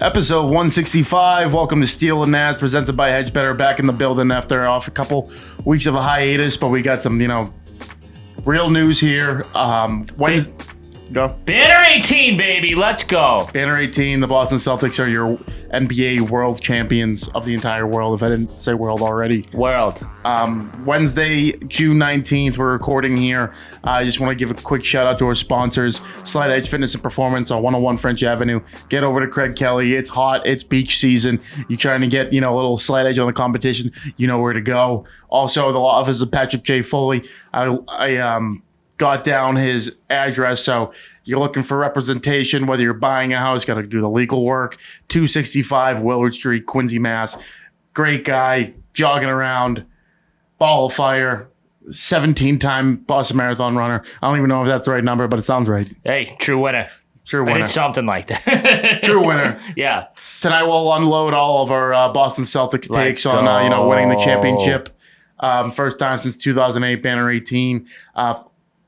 Episode 165. Welcome to Steele Nazz, presented by Hedge Better, back in the building after off a couple weeks of a hiatus, but we got some, real news here. Go. Banner 18, baby. Let's go. Banner 18, the Boston Celtics are your NBA world champions of the entire world, if I didn't say world already. World. Wednesday, June 19th, we're recording here. I just want to give a quick shout out to our sponsors, Slight Edge Fitness and Performance on 101 French Avenue. Get over to Craig Kelly. It's hot. It's beach season. You're trying to get, a little slight edge on the competition. You know where to go. Also, the law office of Patrick J. Foley. I got down his address, so you're looking for representation, whether you're buying a house, got to do the legal work. 265 Willard Street, Quincy, Mass. Great guy, jogging around, ball of fire, 17-time Boston Marathon runner. I don't even know if that's the right number, but it sounds right. Hey, true winner. True winner. It's something like that. True winner. Yeah. Tonight we'll unload all of our Boston Celtics takes on winning the championship. First time since 2008, Banner 18.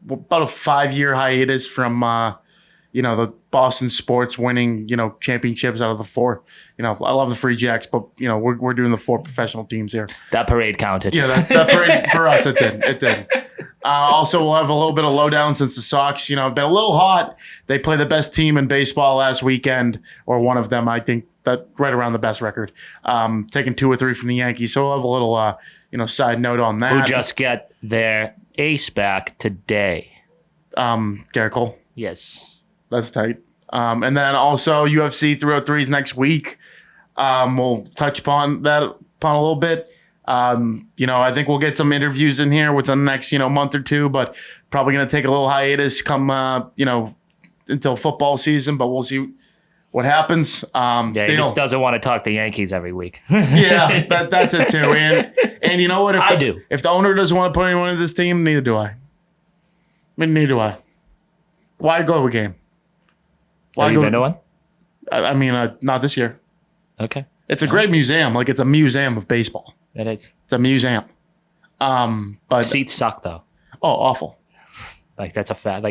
About a 5-year hiatus from, the Boston sports winning, championships out of the 4. I love the Free Jacks, but, we're doing the 4 professional teams here. That parade counted. Yeah, that parade, for us, it did. It did. Also, we'll have a little bit of lowdown since the Sox, have been a little hot. They played the best team in baseball last weekend, or one of them, I think, that right around the best record. Taking 2 or 3 from the Yankees. So we'll have a little, side note on that. Who just get their ace back today. Garrett Cole. Yes. That's tight. And then also UFC 303s next week. We'll touch upon a little bit. I think we'll get some interviews in here within the next, month or two, but probably going to take a little hiatus come, until football season, but we'll see what happens. He just doesn't want to talk the Yankees every week. Yeah, that's it too. And you know what? If the owner doesn't want to put anyone in this team, neither do I. Neither do I. Why go to a game? Have you been to one? I mean, not this year. Okay. It's a great museum. Like, it's a museum of baseball. It is. It's a museum. But seats suck, though. Oh, awful. Like, that's a fact.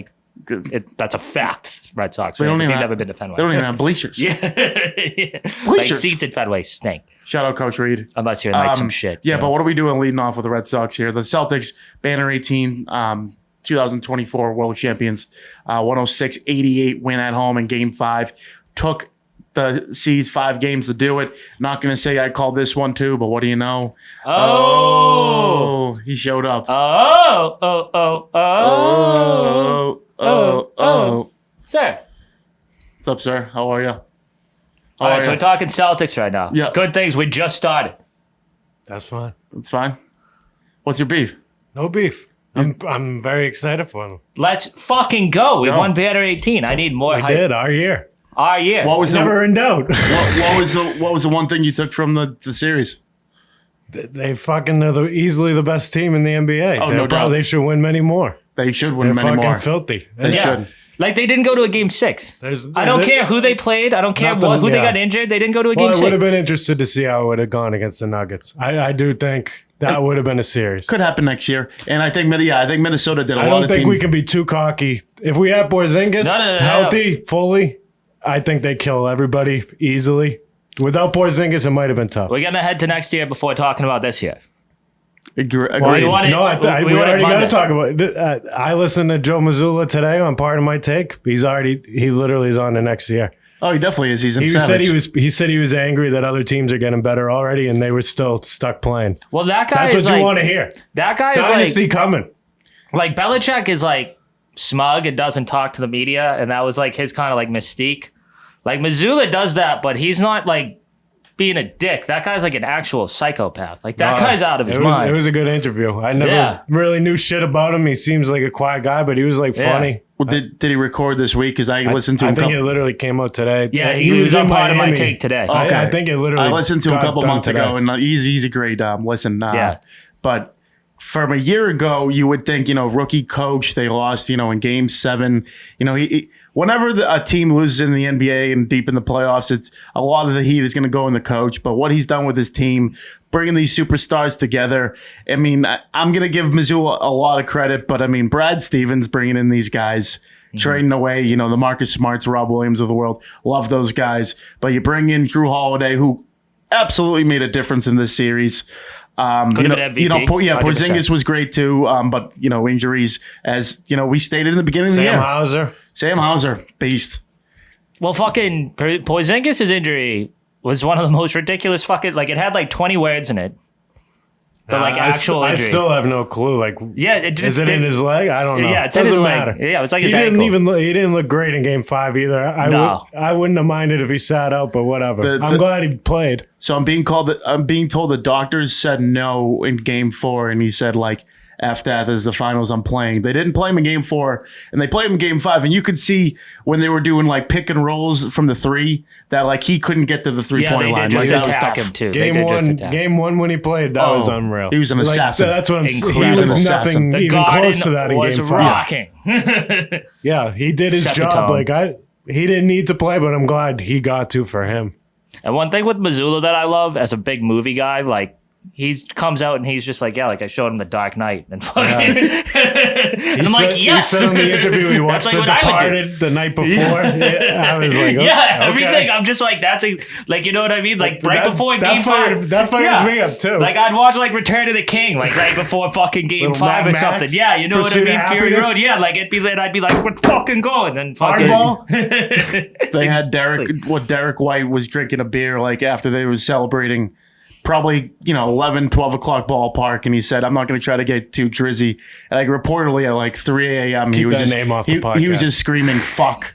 That's a fact. Red Sox. They don't even never been to Fenway. They don't even have bleachers. Yeah. Bleachers. Like, seats at Fenway stink. Shout out Coach Reed. Unless you're in some shit. Yeah, but what are we doing leading off with the Red Sox here? The Celtics, Banner 18, 2024 World Champions, 106-88 win at home in Game 5. Took the C's 5 games to do it. Not going to say I called this one too, but what do you know? Oh, he showed up. Oh. Sir. What's up, sir? How are you? All right, so we're talking Celtics right now. Yeah. Good things. We just started. That's fine. It's fine. What's your beef? No beef. I'm very excited for them. Let's fucking go. We won Banner 18. I need more hype. We did our year. Our year. What was never in doubt. what was the one thing you took from the series? They fucking are easily the best team in the NBA. Oh, no doubt. They should win many more. They should win They're many fucking more. filthy. They should. Like, they didn't go to a Game 6. I don't care who they played. I don't care who they got injured. They didn't go to a Game 6. I would have been interested to see how it would have gone against the Nuggets. I do think that would have been a series. Could happen next year. And I think Minnesota did a lot of I don't think we can be too cocky. If we have Porzingis healthy, fully, I think they kill everybody easily. Without Porzingis, it might have been tough. We're going to head to next year before talking about this year. Agreed. We already got to talk about it. I listened to Joe Mazzulla today on Part of My Take. He literally is on the next year. Oh, he definitely is. He said he was angry that other teams are getting better already, and they were still stuck playing. Well, that guy That's what you want to hear. That guy Dynasty is coming. Like, Belichick is like smug and doesn't talk to the media, and that was like his kind of like mystique. Like, Mazzulla does that, but he's not like being a dick. That guy's like an actual psychopath. Like, that guy's out of his mind. It was a good interview. I never really knew shit about him. He seems like a quiet guy, but he was like funny. Well, did he record this week? Because I listened to him. I think it literally came out today. Yeah, he was on Part of My Take today. Okay. I think it literally. I listened to him a couple months ago, and he's a great listen. Yeah. But from a year ago, you would think, rookie coach, they lost, in game 7. Whenever a team loses in the NBA and deep in the playoffs, it's a lot of the heat is going to go in the coach. But what he's done with his team, bringing these superstars together, I mean, I'm going to give Missoula a lot of credit. But, I mean, Brad Stevens bringing in these guys, trading away, the Marcus Smarts, Rob Williams of the world, love those guys. But you bring in Drew Holiday, who absolutely made a difference in this series. Porzingis was great too, but injuries, as we stated in the beginning of the year. Sam Hauser, beast. Well, fucking Porzingis' injury was one of the most ridiculous it had like 20 words in it. But actual injury. I still have no clue. Is it in his leg? I don't know. Yeah, it's in his leg. Yeah, it was like his ankle. He didn't look great in game 5 either. I wouldn't have minded if he sat out, but whatever. I'm glad he played. So I'm being told the doctors said no in game 4, and he said F that, this is the finals, I'm playing. They didn't play him in game 4, and they played him in game 5. And you could see when they were doing pick and rolls from the 3 that he couldn't get to the 3-point line. That was attack him too. Game 1 when he played, that was unreal. He was an assassin. That's what he was nothing even close to that in game 5. Rocking. Yeah, he did his job. He didn't need to play, but I'm glad he got to for him. And one thing with Missoula that I love as a big movie guy, he comes out and he's just I showed him The Dark Knight and fucking. And I'm yes. He said in the interview he watched The Departed the night before. I was like, everything. I'm just that's you know what I mean? Right before game 5. That fires me up too. I'd watch Return of the King right before fucking game 5 or something. Yeah, you know what I mean? Fury Road. Yeah, I'd be like, we're fucking going. Then fucking. Hardball. They had Derek White was drinking a beer after they was celebrating. Probably, 11, 12 o'clock ballpark. And he said, I'm not going to try to get too drizzy. And reportedly at 3 a.m. he was just screaming, fuck.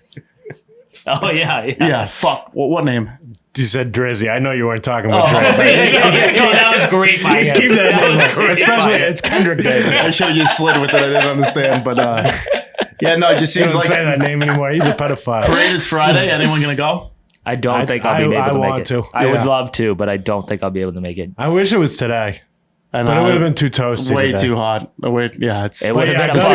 Oh, yeah. Yeah, fuck. What name? You said Drizzy. I know you weren't talking about Drizzy. That was great, Mike. Keep that name. Especially, it's Kendrick Davis. I should have just slid with it. I didn't understand. But, it just seems like... say that name anymore. He's a pedophile. Parade is Friday. Anyone going to go? I don't think I'll be able to make it. I want to. I would love to, but I don't think I'll be able to make it. I wish it was today. But it would have been too toasty. Way too hot. It would have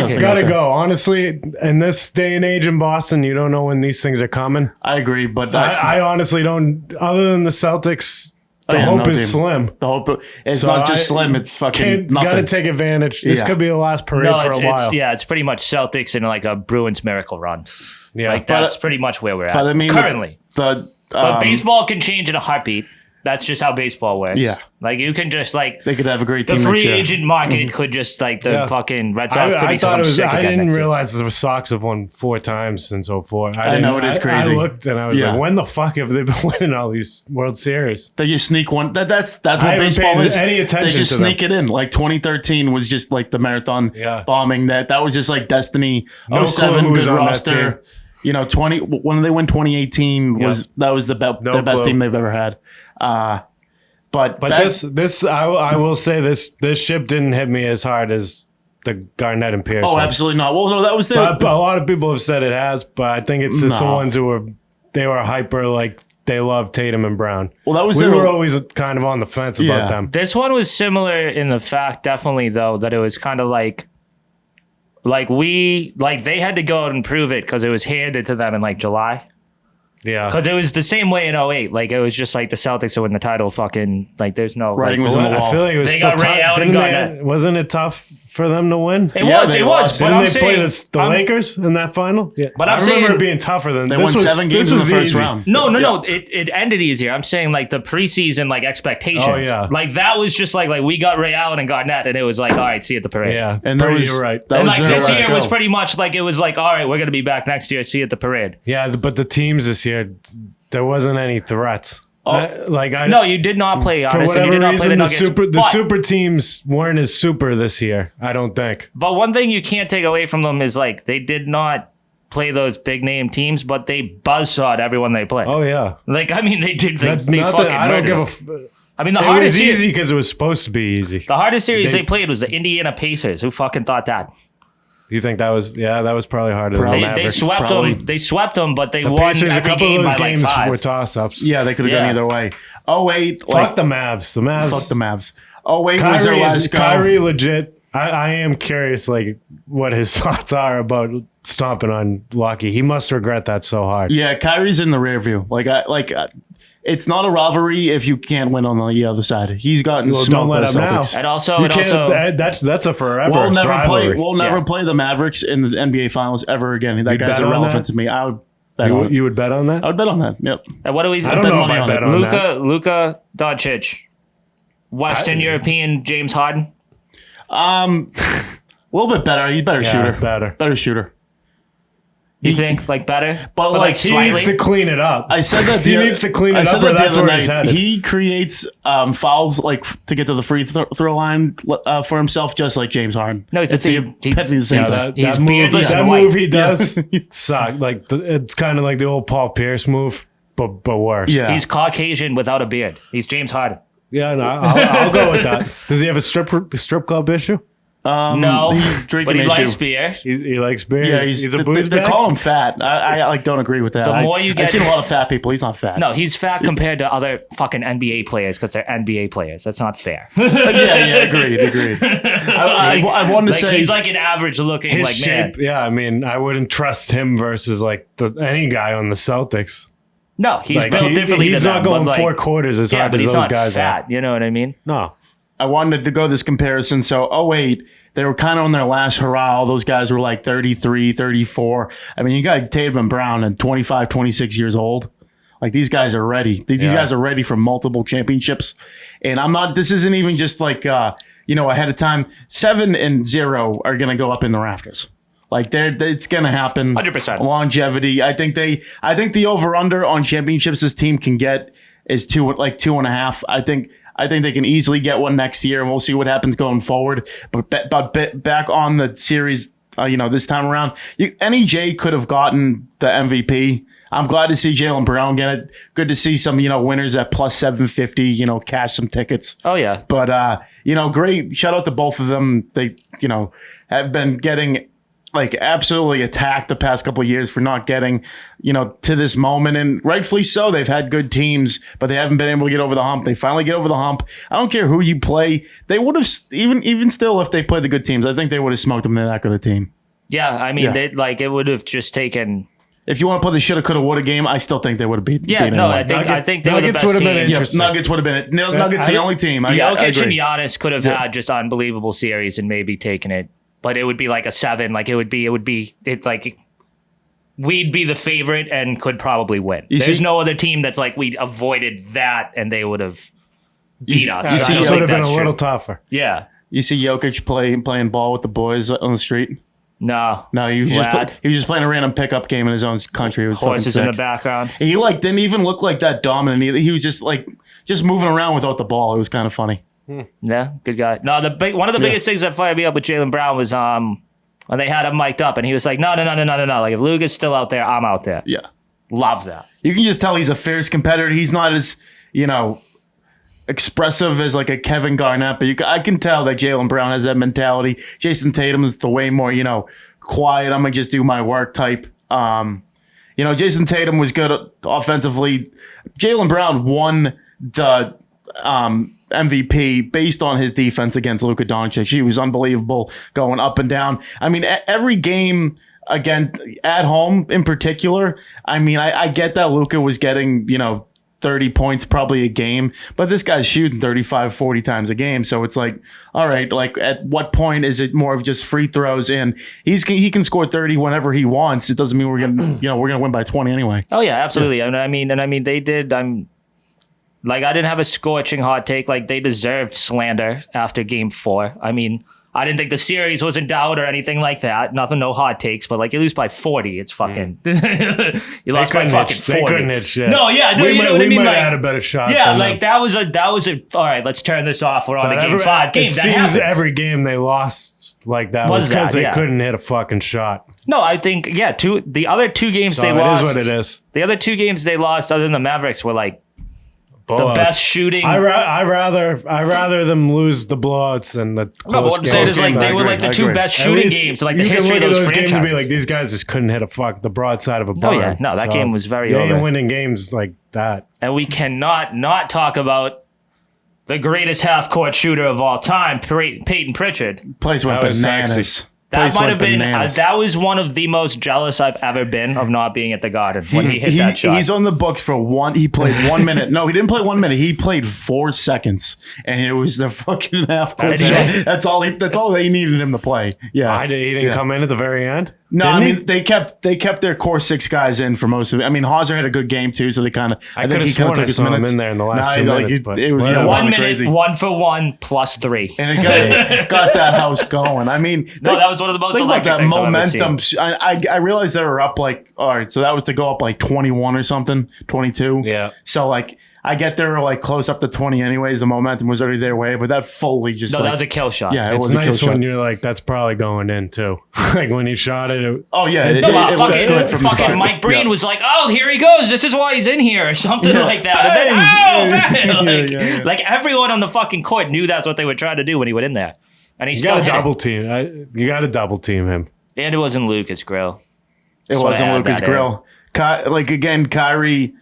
been gotta go. Honestly, in this day and age in Boston, you don't know when these things are coming. I agree, but I honestly don't. Other than the Celtics, the hope is slim. The hope it's not just slim. It's fucking nothing. Gotta take advantage. This could be the last parade for a while. It's pretty much Celtics in a Bruins miracle run. Yeah, that's pretty much where we're at. But I mean, currently. But baseball can change in a heartbeat. That's just how baseball works. Yeah. You can just they could have a great team. The free agent market could just the fucking Red Sox could be I sick again. I didn't realize the Sox have won 4 times since 2004. I know, it is crazy. I looked and I was like, when the fuck have they been winning all these World Series? They just sneak one. That's what baseball is. Any attention they just to sneak it in. 2013 was just the marathon bombing. That was just Destiny. No 07 good on roster. 20 when they win 2018 was the best team they've ever had. But this I will say this ship didn't hit me as hard as the Garnett and Pierce. Oh, absolutely not. Well, no, that was a lot of people have said it has, but I think it's just the ones who were hyper they love Tatum and Brown. Well, we were always kind of on the fence about them. This one was similar in the fact, definitely though, that it was kind of they had to go out and prove it because it was handed to them in July. Yeah. Because it was the same way in 08. It was just the Celtics who win the title fucking, there's no... Writing was on the wall. I feel like it was still tough. Wasn't it tough for them to win? It was. Didn't they play the Lakers in that final? Yeah. But I remember it being tougher than... They won 7 games in the first round. No. It ended easier. I'm saying the preseason expectations. Oh, yeah. That was just we got Ray Allen and Garnett and it was all right, see you at the parade. Yeah. And you're right. And this year was pretty much it was all right, we're going to be back next year, see you at the parade. Yeah, but the teams this year... There wasn't any threats. No, you did not play. Honestly, for whatever you did not reason, play the super teams weren't as super this year. I don't think. But one thing you can't take away from them is they did not play those big name teams, but they buzzsawed everyone they played. Oh yeah. They did. They fucking. I don't give a. The it hardest was easy because it was supposed to be easy. The hardest series they played was the Indiana Pacers. Who fucking thought that? You think that was probably harder than the Mavericks. They swept them, but they won Pacers, every a couple game of those by games 5. were toss-ups. Yeah, they could have gone either way. 08, fuck the Mavs. The Mavs. Fuck the Mavs. 08 was their last go. Kyrie legit. I am curious, like, what his thoughts are about stomping on Lucky. He must regret that so hard. Yeah, Kyrie's in the rear view. It's not a rivalry if you can't win on the other side. He's gotten smoked by the Celtics. And also, that's a forever. We'll never rivalry. play the Mavericks in the NBA Finals ever again. That guy's irrelevant to me. I would bet on it. You would bet on that? I would bet on that. Yep. And what do we? I don't know if I bet on that. Luka Doncic, Western European James Harden. A little bit better. He's better shooter. Better shooter. You think better? But like he needs to clean it up. I said that he needs to clean it up. Or that's where he's headed. He creates fouls to get to the free throw line for himself, just like James Harden. No, that move he does suck. Like it's kind of like the old Paul Pierce move, but worse. Yeah, he's Caucasian without a beard. He's James Harden. Yeah, no, I'll go with that. Does he have a strip club issue? No, but he likes beer. He likes beer. Yeah, he's a booze they bag? call him fat. I don't agree with that. The more you get, I've seen a lot of fat people. He's not fat. No, he's fat compared to other fucking NBA players because they're NBA players. That's not fair. Agreed. I wanted to say he's like an average looking his like shape. man. Yeah, I mean, I wouldn't trust him versus like any guy on the Celtics. No, he's built differently. He's not going 4 quarters as hard as those guys fat, are. You know what I mean? No. I wanted to go this comparison. So, 08, they were kind of on their last hurrah. All those guys were like 33, 34. I mean, you got Tatum and Brown at 25, 26 years old. Like, these guys are ready. These guys are ready for multiple championships. And this isn't even just like, ahead of time. 7 and 0 are going to go up in the rafters. Like it's gonna happen. 100%. Longevity. I think the over under on championships this team can get is 2.5. I think they can easily get one next year, and we'll see what happens going forward. But back on the series, this time around, NEJ could have gotten the MVP. I'm glad to see Jaylen Brown get it. Good to see some winners at plus 750. Cash some tickets. Oh yeah. But great. Shout out to both of them. They have been getting absolutely attacked the past couple of years for not getting, to this moment. And rightfully so. They've had good teams, but they haven't been able to get over the hump. They finally get over the hump. I don't care who you play. They would have, even still, if they played the good teams, I think they would have smoked them. They're that good a team. Yeah. I mean, it would have just taken. If you want to play the shoulda, coulda, woulda game, I still think they would have beat. Yeah, no, I think they Nuggets would have been interesting. Nuggets would have been it. Nuggets the only team. Jokic and Giannis could have had just unbelievable series and maybe taken it. But it would be like a 7. Like we'd be the favorite and could probably win. There's no other team that's like we avoided that and they would have beat us. This would have been a little tougher. Yeah. You see Jokic playing ball with the boys on the street? No, he was just playing a random pickup game in his own country. It was horses in the background. He didn't even look like that dominant either. He was just moving around without the ball. It was kind of funny. Yeah, good guy. No, one of the biggest things that fired me up with Jaylen Brown was when they had him mic'd up and he was like, no. Like if Luka's still out there, I'm out there. Yeah, love that. You can just tell he's a fierce competitor. He's not as expressive as like a Kevin Garnett, but I can tell that Jaylen Brown has that mentality. Jason Tatum is the way more quiet. I'm gonna just do my work type. Jason Tatum was good offensively. Jaylen Brown won the MVP based on his defense against Luka Doncic. He was unbelievable going up and down. I mean, every game, again, at home in particular, I mean, I get that Luka was getting, 30 points probably a game, but this guy's shooting 35, 40 times a game. So it's like, all right, like at what point is it more of just free throws? And he can score 30 whenever he wants. It doesn't mean we're going to win by 20 anyway. Oh yeah, absolutely. Yeah. I mean, they did, I didn't have a scorching hot take. Like, they deserved slander after game 4. I mean, I didn't think the series was in doubt or anything like that. No hot takes, but you lose by 40. It's fucking... you lost by fucking 40. They couldn't hit shit. No, yeah. No, we might have had a better shot. Yeah, that was a... All right, let's turn this off. We're on to game 5. It seems every game they lost like that was because they couldn't hit a fucking shot. No, I think, the other 2 games they lost... It is what it is. The other 2 games they lost, other than the Mavericks, were the best shooting. I rather them lose the blowouts than the close games. What I'm saying is they were the 2 best shooting games. The history of those games and be like, these guys just couldn't hit the broadside of a barn. Oh yeah, no, that game was very over. They ain't winning games like that. And we cannot not talk about the greatest half-court shooter of all time, Peyton Pritchard. Place went That was bananas. sexy. That might have been. Bananas. That was one of the most jealous I've ever been of not being at the Garden when he hit that shot. He's on the books for he played 1 minute. No, he didn't play 1 minute. He played 4 seconds, and it was the fucking half court shot. That's all they needed him to play. Yeah, He didn't come in at the very end. No, Didn't I he? mean they kept their core 6 guys in for most of it. I mean, Hauser had a good game too, so they kind of. I could have sworn I saw him in there in the last 2 minutes. But it was whatever. 1 minute, crazy. 1 for 1 plus 3. And it got that house going. I mean, that was one of the most think about electric that things I've ever momentum. seen. I realized they were up like, all right, so that was to go up like 21 or something, 22. Yeah. So like, I get there like close up to 20 anyways. The momentum was already their way, but that fully just No, like, that was a kill shot. yeah, it It's was a kill nice when shot. you're like, that's probably going in too. Like when he shot it. Oh yeah, it Fucking, looked good from the start. Mike Breen Yeah. was like, "Oh, here he goes. This is why he's in here," or something Yeah. like that. And then, Bang! bang! Yeah. Like everyone on the fucking court knew that's what they were trying to do when he went in there, and he You still got to hit double it. team. You got to double team him. And it wasn't Lucas Grill. It Just wanna wasn't add Lucas that in. Grill. Like again, Kyrie,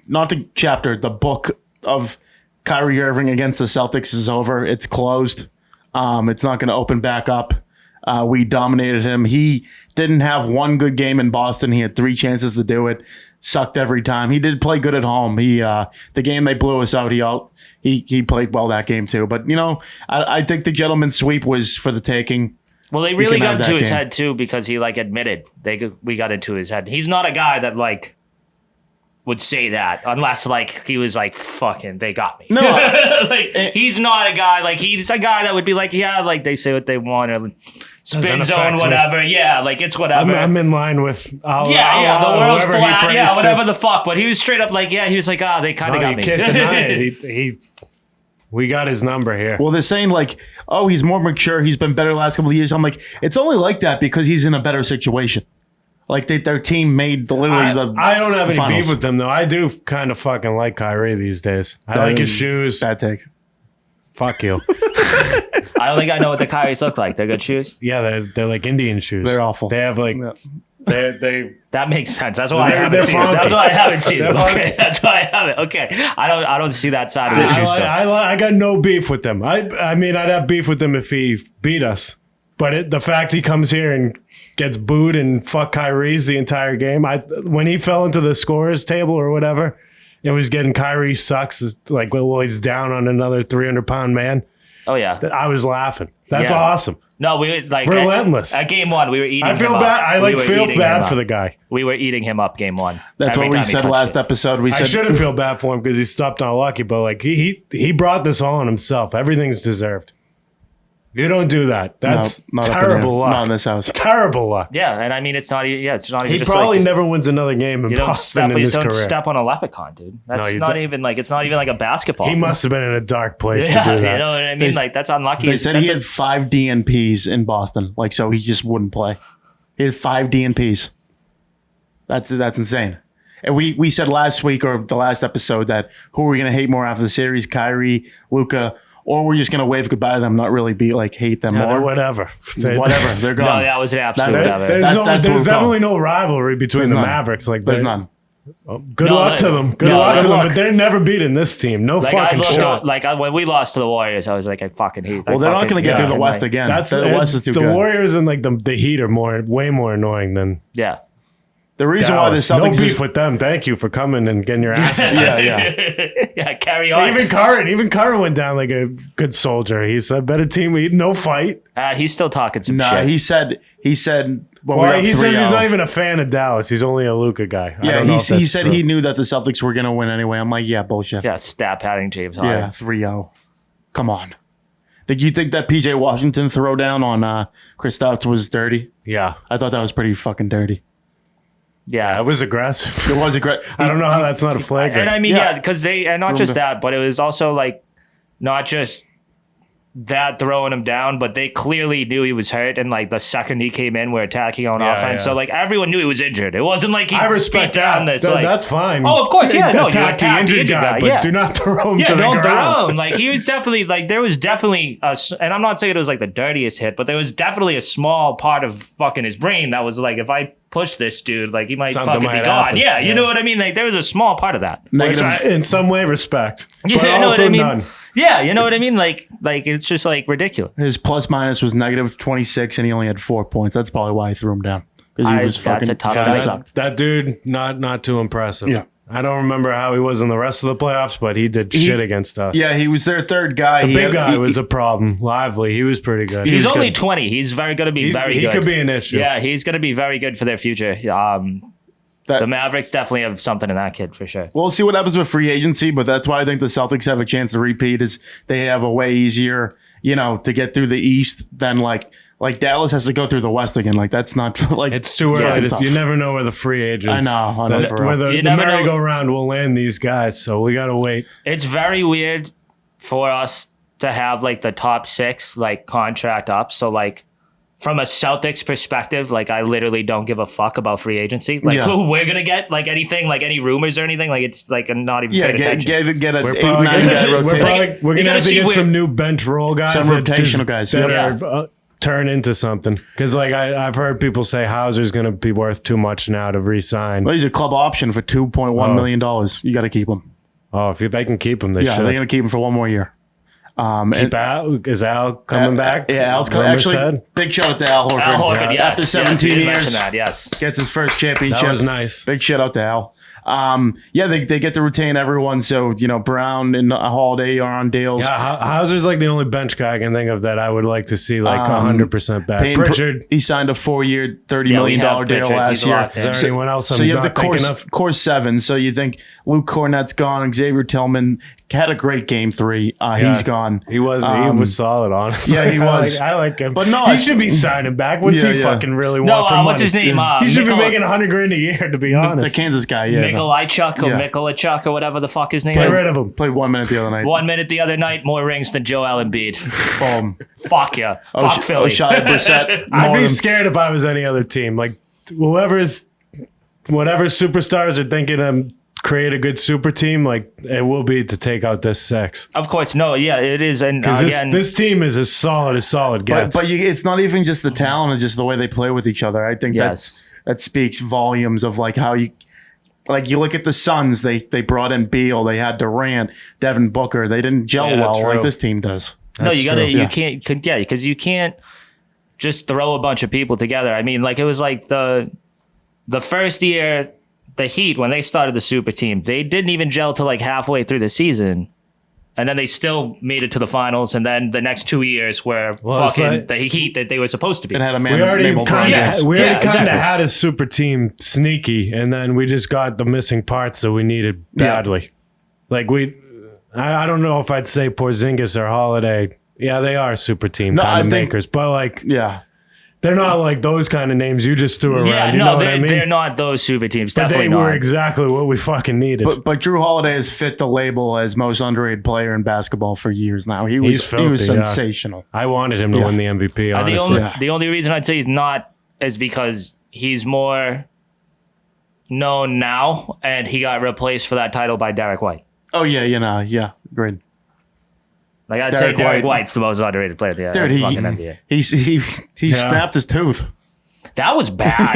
the book of Kyrie Irving against the Celtics is over. It's closed. It's not going to open back up. We dominated him. He didn't have one good game in Boston. He had 3 chances to do it. Sucked every time. He did play good at home. The game they blew us out, he played well that game too. But I think the gentleman's sweep was for the taking. Well, they really came out got of into that his game. head too because he like admitted we got into his head. He's not a guy that like would say that unless like he was like fucking they got me. No, like, he's not a guy like he's a guy that would be like yeah like they say what they want or spin Doesn't zone affect me. whatever yeah like it's whatever. I'm in line with. the world's flat yeah praised whatever him. the fuck. But he was straight up like yeah he was like they kind of No, got you me. can't deny it. We got his number here. well, they're saying like, oh, he's more mature. He's been better the last couple of years. I'm like, it's only like that because he's in a better situation. Like their team made literally the. I don't have any finals. beef with them though. I do kind of fucking like Kyrie these days. I like his shoes. Bad take. Fuck you. I don't think I know what the Kyries look like. They're good shoes. Yeah, they're like Indian shoes. They're awful. They have like Yeah. they That makes sense. That's why I They're- haven't they're seen it. That's funky. why I haven't seen They're it. funky. Okay, that's why I haven't. Okay, I don't see that side of the shoe stuff. I got no beef with them. I mean, I'd have beef with them if he beat us. But the fact he comes here and gets booed and fuck Kyrie's the entire game. When he fell into the scorers table or whatever, it was getting Kyrie sucks. Like, well, he's down on another 300-pound man. Oh yeah. I was laughing. That's Yeah. awesome. No, we were like Relentless. At game 1, we were eating. I feel him up. bad. I We like were feel eating him bad up. for the guy. We were eating him up game 1. That's Every what we time he said touched last it. episode. We I said shouldn't feel bad for him because he stopped on lucky, but like he brought this all on himself. Everything's deserved. You don't do that. That's not up in terrible here. luck. Not in this house. Terrible luck. Yeah, and I mean it's not even. Yeah, it's not even. He just probably like, never wins another game in You don't Boston step. in You his don't career. step on a leprechaun, dude. That's you not don't. even like. It's not even like a basketball. He must have been in a dark place Yeah, to do you that. know what I mean. Like that's unlucky. They said he had 5 DNPs in Boston. Like, so he just wouldn't play. He had 5 DNPs. That's insane. And we said last week or the last episode that who are we going to hate more after the series, Kyrie, Luka, or we're just going to wave goodbye to them, not really hate them Yeah, more. they're whatever. They're Whatever. They're No, gone. that was an absolute That- whatever. There's, That's what there's we definitely call. no rivalry between There's the none. Mavericks. Like There's they're- none. Good No, luck to them. Good yeah, luck good to them. luck. But they're never beating this team. No Like I fucking looked shot. when we lost to the Warriors, I was like, I fucking hate. Well, they're not going to get through the fucking, West like, again. That's the West is too the good. Warriors and like the Heat are way more annoying than Yeah. The reason why the Dallas. No Celtics beef is, with them. Thank you for coming and getting your ass. Yeah, carry on. Even Curran went down like a good soldier. He's a better team. No fight. He's still talking some nah, shit. he said when we Well, were up he says he's 3-0. not even a fan of Dallas. He's only a Luka guy. I Yeah, don't know if he that's said true. he knew that the Celtics were going to win anyway. I'm like, yeah, bullshit. Yeah, stat padding James Yeah, Harden. 3-0. Come on. Did you think that PJ Washington throwdown on Kristaps was dirty? Yeah, I thought that was pretty fucking dirty. Yeah. that was aggressive. It was a great. I don't know how that's not a flagrant. And I mean, Yeah. yeah, because and not just that, but it was also like not just that throwing him down, but they clearly knew he was hurt. And like the second he came in, we're attacking on offense. yeah. So like everyone knew he was injured. It wasn't like he I respect beat down that. this. Like, That's fine. oh, of course, yeah. No, attack the injured guy, but do not throw him to the don't ground. throw him. Like he was definitely like there was definitely and I'm not saying it was like the dirtiest hit, but there was definitely a small part of fucking his brain that was like, if I push this dude, like he might Something fucking might be gone. happen. Yeah, you know what I mean? Like there was a small part of that. Which I, in some way, respect. Yeah, But you know also what I mean? none. Yeah, you know what I mean? Like it's just like ridiculous. His plus minus was negative 26, and he only had 4 points. That's probably why I threw him down. Because he was That's fucking a tough that night. sucked. That dude, not too impressive. Yeah. I don't remember how he was in the rest of the playoffs, but he did shit against us. Yeah, he was their third guy. The big guy was a problem. Lively, he was pretty good. He's was only good. 20. He's very going to be very good. He could be an issue. Yeah, he's going to be very good for their future. The Mavericks definitely have something in that kid for sure. We'll see what happens with free agency, but that's why I think the Celtics have a chance to repeat. Is they have a way easier, to get through the East than like Dallas has to go through the West again. Like that's not like It's too early. You never know where the free agents. I know, for real. where the You never know. merry-go-round will land these guys. So we gotta wait. It's very weird for us to have like the top 6 like contract up. So like from a Celtics perspective, like I literally don't give a fuck about free agency. Like who we're gonna get, like anything, like any rumors or anything. Like it's like I'm not even paying attention. get an We're 8-9 probably guy gonna, rotation. we're You gonna gotta have to see get where- some new bench roll guys. Some rotational guys, that yeah. are turn into something. Because like I've heard people say Hauser's gonna be worth too much now to re-sign. Well, he's a club option for $2.1 million. You got to keep him. Oh, if they can keep him, they Yeah, should. they're gonna keep him for one more year. Keep Al. Is Al coming back? Yeah, Al's coming. Rumor Actually, said? big shout out to Al Horford. Al Horford, yes. After 17 yes, you did mention years, that, yes. gets his first championship. That was nice. Big shout out to Al. They get to retain everyone. So Brown and Holiday are on deals. Yeah, Hauser's like the only bench guy I can think of that I would like to see like 100% back. Payne Pritchard. he signed a 4-year, $30 Yeah, million we have deal Pritchard. last He's a year. lot. Is there anyone else I'm So you have not the thinking of? core 7. So you think Luke Cornett's gone, Xavier Tillman had a great game 3. He's gone. He was solid, honestly. Yeah, he was. I like him. But no, he should be signing back. What's he fucking really want No, for money? what's his name? He should be Mikola- making $100,000 a year, to be The honest. Kansas guy, yeah. Mikolajchuk or Yeah. Mikolajchuk or whatever the fuck his name Get is. rid of him. Played 1 minute the other night. 1 minute the other night, more rings than Joel Embiid. Boom. Fuck yeah. Fuck Philly. Shia Brissett. I'd more be than- scared if I was any other team. Like whatever superstars are thinking of create a good super team, like it will be to take out this 6. Of course, no, yeah, it is. And Because again, this team is as solid gets. But it's not even just the talent; it's just the way they play with each other. I think Yes. that speaks volumes of like how you look at the Suns. They brought in Beal, they had Durant, Devin Booker. They didn't gel Yeah, well true. like this team does. no, you gotta, true. you can't, because you can't just throw a bunch of people together. I mean, like it was like the first year, the Heat, when they started the super team, they didn't even gel till like halfway through the season. And then they still made it to the finals. And then the next 2 years were Well, it's fucking like- the Heat that they were supposed to be. It had a man we already named LeBron kind James. of exactly. had a super team sneaky, and then we just got the missing parts that we needed badly. Like I don't know if I'd say Porzingis or Holiday. Yeah, they are super team No, kind I of think- makers, but like Yeah. they're not like those kind of names you just threw around. Yeah, you know no, what I mean? they're not those super teams. But Definitely they were not. exactly what we fucking needed. But Drew Holiday has fit the label as most underrated player in basketball for years now. He was filthy, yeah. sensational. I wanted him to win the MVP. Honestly, The only reason I'd say he's not is because he's more known now, and he got replaced for that title by Derek White. Oh yeah, great. Like I'd Derek say Derek White. White's the most underrated player. Yeah, Dude, fucking NBA. he snapped his tooth. That was bad.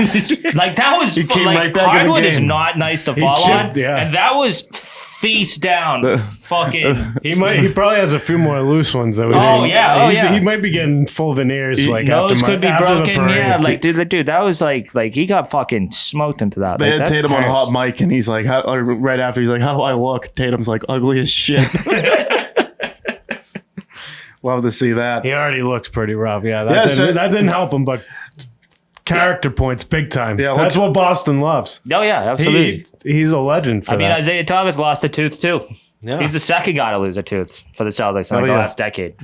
Like that was came like right back in the hardwood is game. not nice to fall on, chipped, yeah. and that was face down. Fucking. he probably has a few more loose ones though. Oh, yeah, He might be getting full veneers like Nose after could be after the broken. parade. Yeah, like dude, that was like he got fucking smoked into that. They Like, had that Tatum on a hurts. hot mic, and he's like, right after, he's like, "How do I look?" Tatum's like, "Ugly as shit." Love to see that. He already looks pretty rough. Yeah, Yeah, so- that didn't help him, but character points big time. Yeah, That's what Boston loves. Oh yeah, absolutely. He's a legend for I mean, that. Isaiah Thomas lost a tooth too. Yeah. He's the second guy to lose a tooth for the Celtics in like Oh, the yeah. last decade.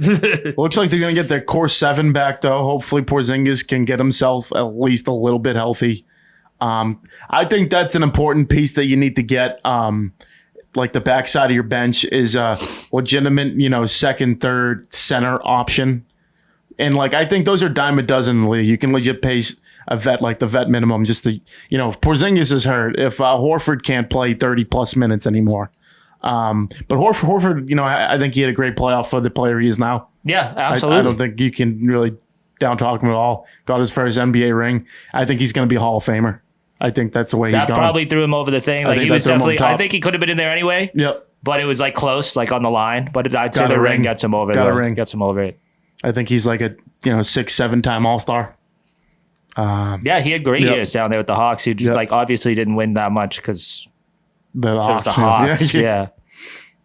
Looks like they're gonna get their core 7 back though. Hopefully, Porzingis can get himself at least a little bit healthy. I think that's an important piece that you need to get. like the backside of your bench is a legitimate, second, third, center option. And like I think those are dime a dozen in the league. You can legit pay a vet like the vet minimum just to, if Porzingis is hurt, if Horford can't play 30 plus minutes anymore. But Horford, I think he had a great playoff for the player he is now. Yeah, absolutely. I don't think you can really down talk him at all. Got his first NBA ring. I think he's going to be a Hall of Famer. I think that's the way he's that going. probably threw him over the thing. Like he was definitely. I think he could have been in there anyway. Yep. But it was like close, like on the line. But I'd say the ring gets him over. Gets him over it. I think he's like a 6-7 time All-Star. Yeah, he had great years down there with the Hawks. He just like obviously didn't win that much because the Hawks. Yeah.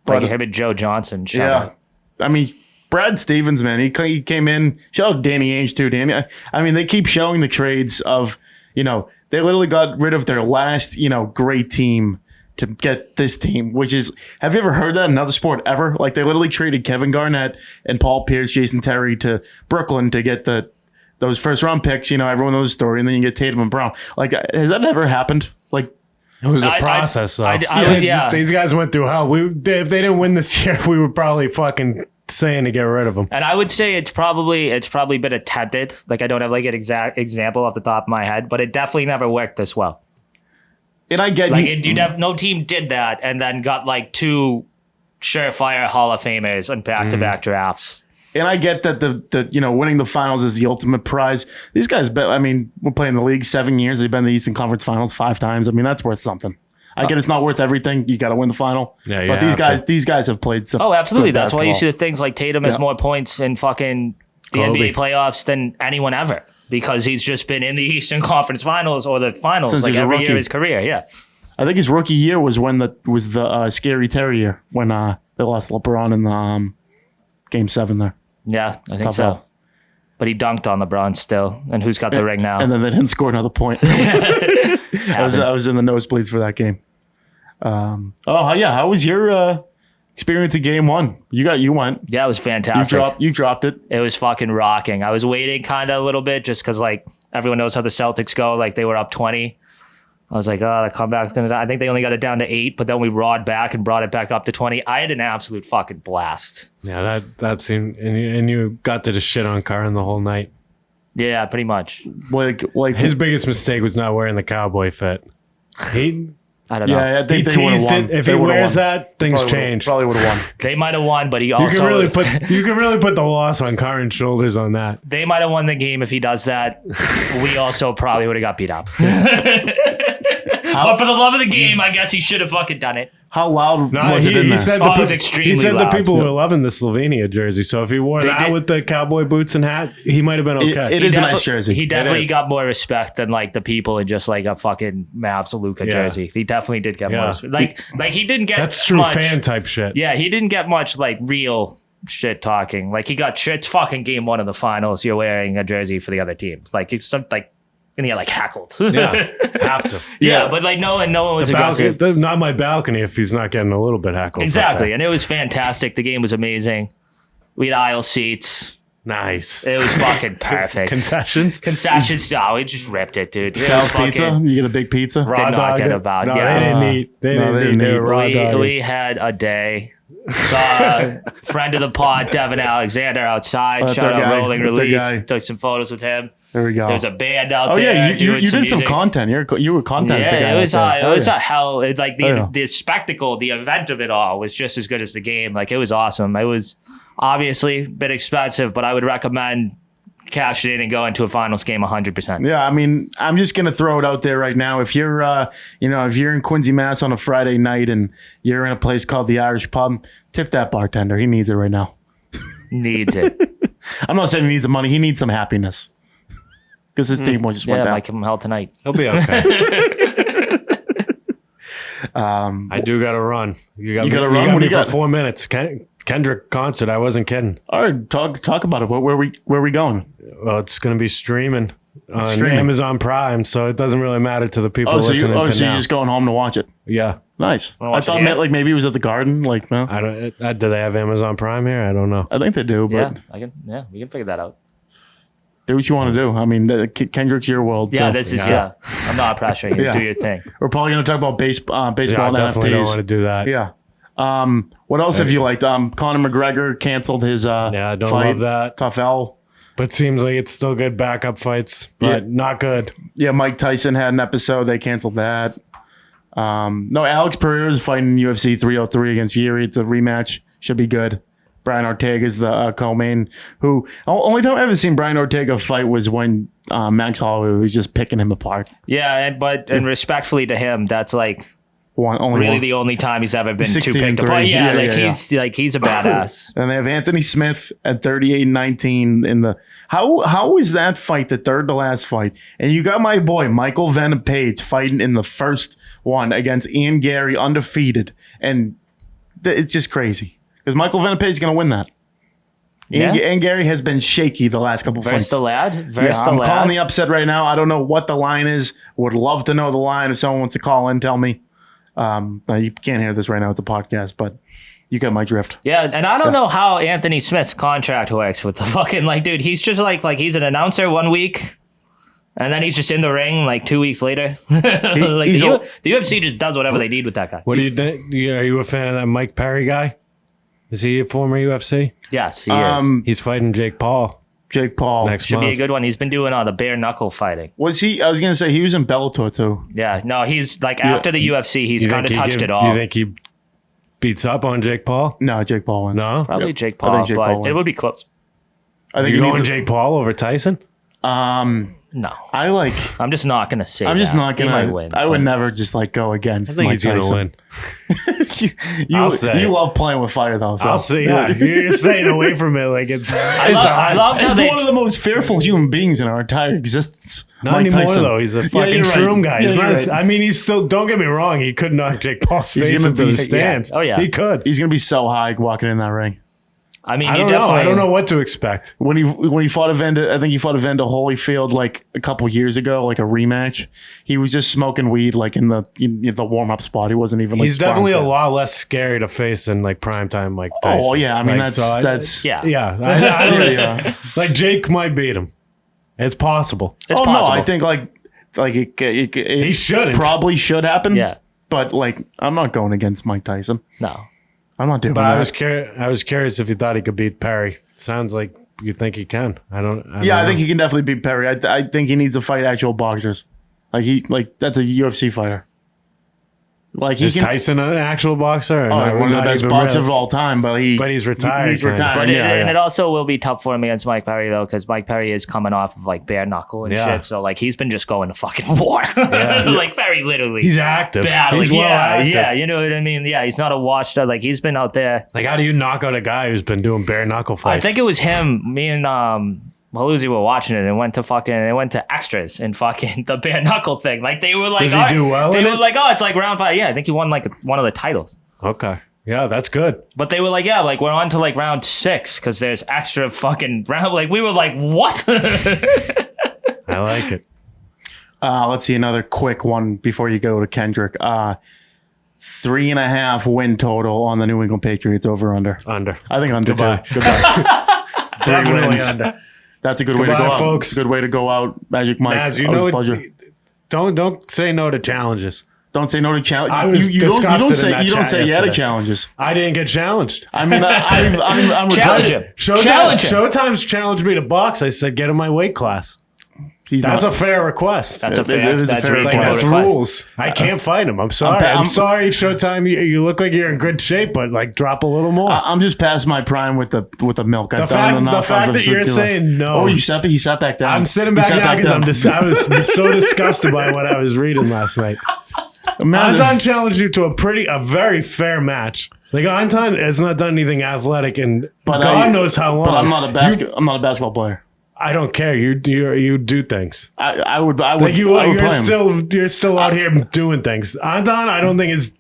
Like him and Joe Johnson. Yeah. I mean, Brad Stevens, man, he came in. Shout out Danny Ainge too. Danny. I mean, they keep showing the trades of, they literally got rid of their last, great team to get this team, which is, have you ever heard that in another sport ever? Like they literally traded Kevin Garnett and Paul Pierce, Jason Terry to Brooklyn to get those first round picks. Everyone knows the story, and then you get Tatum and Brown. Like, has that ever happened? Like, it was a process, though. Yeah. These guys went through hell. If they didn't win this year, we were probably fucking saying to get rid of them. And I would say it's probably been attempted. Like I don't have like an exact example off the top of my head, but it definitely never worked this well. And I get no team did that and then got like two surefire Hall of Famers on back-to-back drafts. And I get that the winning the finals is the ultimate prize. These guys, we're playing the league 7 years. They've been in the Eastern Conference Finals 5 times. I mean, that's worth something. I get it's not worth everything. You got to win the final. Yeah, but these guys have played some. Oh, absolutely. That's why you see the things like Tatum has more points in fucking the NBA playoffs than anyone ever because he's just been in the Eastern Conference Finals or the finals since like every year of his career. Yeah. I think his rookie year was when the Scary Terry year when they lost LeBron in the Game 7 there. Yeah, I think so. Ball. But he dunked on LeBron still, and who's got the ring now? And then they didn't score another point. I was in the nosebleeds for that game. How was your experience of Game 1? You went. Yeah, it was fantastic. You dropped it. It was fucking rocking. I was waiting kind of a little bit just because like everyone knows how the Celtics go. Like they were up 20. I was like, the comeback's gonna. I think they only got it down to 8, but then we rawed back and brought it back up to 20. I had an absolute fucking blast. Yeah, that seemed, and you got to just shit on Karan the whole night. Yeah, pretty much. Like his biggest mistake was not wearing the cowboy fit. I don't know. Yeah, I think he teased it. If he wears that, things change. Probably would have won. They might have won, but he also you can really put the loss on Karan's shoulders on that. They might have won the game if he does that. We also probably would have got beat up. But for the love of the game, I guess he should have fucking done it. How loud was it in there? It was extremely He said loud. the people were loving the Slovenia jersey, so if he wore that with the cowboy boots and hat, he might have been okay. It is a nice jersey. He definitely got more respect than like the people in just like a fucking Mavs Luka jersey. He definitely did get more respect. Like he didn't get that's true much, fan type shit. Yeah, he didn't get much like real shit talking. Like he got shit. It's fucking Game 1 of the finals. You're wearing a jersey for the other team. Like it's something like. And he got like heckled. Yeah, have to. Yeah, but like no one was aggressive. Not my balcony if he's not getting a little bit heckled. Exactly, and it was fantastic. The game was amazing. We had aisle seats. Nice. It was fucking perfect. Concessions? No, we just ripped it, dude. South pizza? You get a big pizza? Raw Did not dog? get about. No, Yeah. they didn't eat. They didn't eat. Raw dog. We had a day. Saw a friend of the pod, Devin Alexander, outside. That's Shout our out guy. Rolling That's our Relief. guy. Took some photos with him. There we go. There's a band out Oh there. yeah, you doing did some music. content. You were content. Yeah, it was a a hell. Like the spectacle, the event of it all was just as good as the game. Like it was awesome. It was obviously a bit expensive, but I would recommend cashing in and going to a finals game 100%. Yeah, I mean, I'm just gonna throw it out there right now. If you're, if you're in Quincy, Mass on a Friday night and you're in a place called the Irish Pub, tip that bartender. He needs it right now. Needs it. I'm not saying he needs the money. He needs some happiness because his team just went Yeah, down. might give him hell tonight. He'll be okay. I do got to run. You got gotta me, run? You got What do me you for got? 4 minutes. Kendrick concert. I wasn't kidding. All right, talk about it. Where we going? Well, it's going to be streaming on streaming. Amazon Prime, so it doesn't really matter to the people So listening to you're now. just going home to watch it? Yeah. Nice. Wanna I watch thought it here? like maybe it was at the Garden. Like no, I don't. Do they have Amazon Prime here? I don't know. I think they do. But We can figure that out. do what you want to do. I mean, Kendrick's your world. Yeah, so. this is I'm not pressuring you. Yeah. Do your thing. We're probably going to talk about baseball Yeah, I and definitely don't NFTs. want to do that. Yeah, What else have you liked? Conor McGregor canceled his I don't fight. love that. Tough L. But seems like it's still good backup fights, but not good. Yeah, Mike Tyson had an episode. They canceled that. No, Alex Pereira is fighting UFC 303 against Yuri. It's a rematch. Should be good. Brian Ortega is the co-main. Who only time I ever seen Brian Ortega fight was when Max Holloway was just picking him apart. Yeah, and respectfully to him, that's like the only time he's ever been too picked apart. Yeah, he's a badass. And they have Anthony Smith at 38-19 in the. How is that fight the third to last fight? And you got my boy Michael Venom Page fighting in the first one against Ian Gary, undefeated, and it's just crazy because Michael Venom Page is going to win that. Ian Gary has been shaky the last couple fights. I'm calling the upset right now. I don't know what the line is. Would love to know the line. If someone wants to call in, tell me. You can't hear this right now. It's a podcast, but you got my drift. Yeah, and I don't know how Anthony Smith's contract works with the fucking dude. He's just like he's an announcer 1 week, and then he's just in the ring 2 weeks later. The UFC just does whatever they need with that guy. What do you think? Are you a fan of that Mike Perry guy? Is he a former UFC? Yes, he is. He's fighting Jake Paul. Next Should be a good one. He's been doing all the bare knuckle fighting. Was he? I was gonna say he was in Bellator too. Yeah, no, he's after the UFC, he's kind of touched it all. Do you think he beats up on Jake Paul? No, Jake Paul wins. No, probably Jake Paul. I think Jake Paul wins. It would be close. I think you going Jake Paul over Tyson? No, I'm just not gonna say. I'm just not gonna. He might win, I would never just go against. I think Mike he's gonna Tyson. win. You love playing with fire though. So. I'll see. Yeah, you're staying away from it like it's. I love it's one of the most fearful human beings in our entire existence. Not Mike anymore Tyson. though. He's a fucking shroom guy. He's not. I mean, he's still. Don't get me wrong. He could knock Jake Paul's face into the stands. Yeah. Oh yeah, he could. He's gonna be so high walking in that ring. I mean, I don't know. I don't know what to expect. When he fought Evander, I think he fought Evander Holyfield a couple years ago, a rematch. He was just smoking weed in the warm up spot. He wasn't even. He's definitely a lot less scary to face than primetime Mike Tyson. Oh yeah, I mean that's yeah. I don't, Jake might beat him. It's possible. It's possible. No, I think it he shouldn't. Probably should happen. Yeah, but I'm not going against Mike Tyson. No. I'm not doing but that. I was curious if you thought he could beat Perry. Sounds like you think he can. I think he can definitely beat Perry. I think he needs to fight actual boxers. That's a UFC fighter. Is Tyson an actual boxer? One of the best boxers of all time, but he's retired. He's retired. But it also will be tough for him against Mike Perry though, because Mike Perry is coming off of bare knuckle and shit. So he's been just going to fucking war, very literally. He's active. Battling. He's well active. Yeah, you know what I mean. Yeah, he's not a washed up. He's been out there. How do you knock out a guy who's been doing bare knuckle fights? I think it was him. Me and Maluzi were watching it and went to extras and fucking the bare knuckle thing. They were does he do well? They were oh, it's round 5. Yeah, I think he won one of the titles. Okay, yeah, that's good. But they were we're on to round 6 because there's extra fucking round. We were what? I like it. Let's see another quick one before you go to Kendrick. 3.5 win total on the New England Patriots over under. Under. I think under. Goodbye. Definitely under. That's a good way to go out, folks. Good way to go out, Magic Mike. Nazz, don't say no to challenges. Don't say no to challenges. I was you don't say yeah to yesterday. challenges. I didn't get challenged. I mean, I'm challenge him. Showtime's challenged me to box. I said, get in my weight class. That's a fair request. That's a fair. That's request. That's rules. I can't fight him. I'm sorry. I'm sorry, Showtime. You look like you're in good shape, but drop a little more. I'm just past my prime with the milk. The fact that you're saying no. Oh, he sat back down. I'm sitting back down because I was so disgusted by what I was reading last night. Anton challenged you to a very fair match. Anton has not done anything athletic, and God knows how long. But I'm not a basketball player. I don't care. You do things. I would. You're still out here doing things. Anton, I don't think is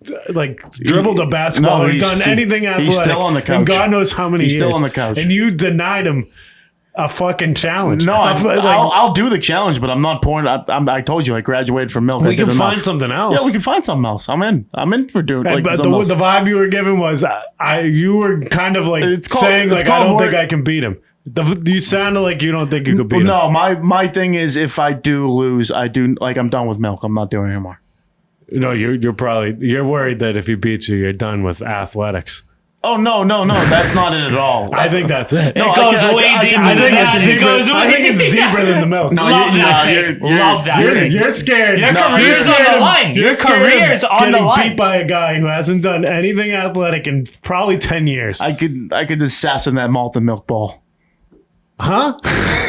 dribbled a basketball or done anything athletic. He's still on the couch. And God knows how many years. He's still on the couch. And you denied him a fucking challenge. No, I'll do the challenge, but I'm not pouring. I told you I graduated from milk. We can find something else. Yeah, we can find something else. I'm in for doing. But the vibe you were giving was you were kind of saying I don't think I can beat him. You sounded like you don't think you could beat him. No, my thing is if I do lose, I'm done with milk. I'm not doing it anymore. No, you're worried that if he beats you, you're done with athletics. Oh no, that's not it at all. I think that's it. It goes way deeper. I think it's It deeper. goes I think it's deeper than the milk. No, Love that you're- take. Love that take. You're scared. Your No, career's you're scared on the of- line. You're Your scared of career's on the getting line. beat by a guy who hasn't done anything athletic in probably 10 years. I could assassin that malted milk ball. Huh?